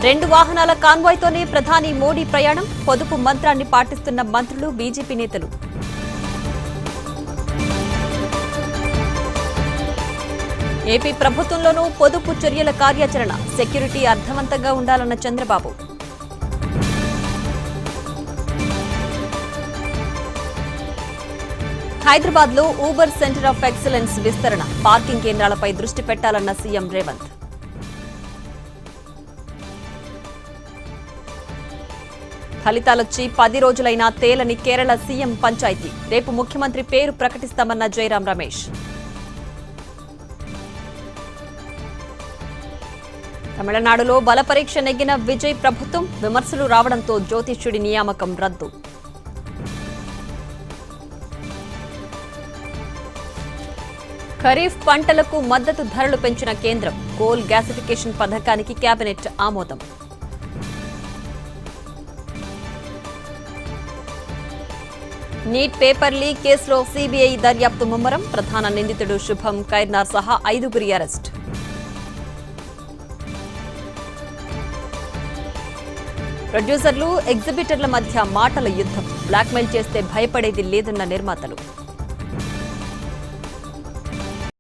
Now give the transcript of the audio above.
2 వాహనాల కాన్వాయ్తోనే ప్రధాని మోడీ ప్రయాణం, పొదుపు మంత్రాన్ని పాటిస్తున్న మంత్రులు, బీజేపీ నేతలు. ఏపీ ప్రభుత్వంలోనూ పొదుపు చర్యల కార్యాచరణ, సెక్యూరిటీ అర్థవంతంగా ఉండాలన్న చంద్రబాబు. హైదరాబాద్లో ఊబర్ సెంటర్ ఆఫ్ ఎక్సలెన్స్ విస్తరణ, పార్కింగ్ కేంద్రాలపై దృష్టి పెట్టాలన్న సీఎం రేవంత్. ఫలితాలొచ్చి 10 రోజులైనా తేలని కేరళ సీఎం పంచాయతీ, రేపు ముఖ్యమంత్రి పేరు ప్రకటిస్తామన్న జైరాం రమేష్. తమిళనాడులో బలపరీక్ష నెగ్గిన విజయ్ ప్రభుత్వం, విమర్శలు రావడంతో జ్యోతిష్యుడి నియామకం రద్దు. ఖరీఫ్ పంటలకు మద్దతు ధరలు పెంచిన కేంద్రం, కోల్ గ్యాసిఫికేషన్ పథకానికి కేబినెట్ ఆమోదం. నీట్ పేపర్ లీక్ కేసులో సీబీఐ దర్యాప్తు ముమ్మరం, ప్రధాన నిందితుడు శుభం ఖైర్నార్ సహా 5గురి అరెస్ట్. ప్రొడ్యూసర్లు, ఎగ్జిబిటర్ల మధ్య మాటల యుద్ధం, బ్లాక్మెయిల్ చేస్తే భయపడేది లేదన్న నిర్మాతలు.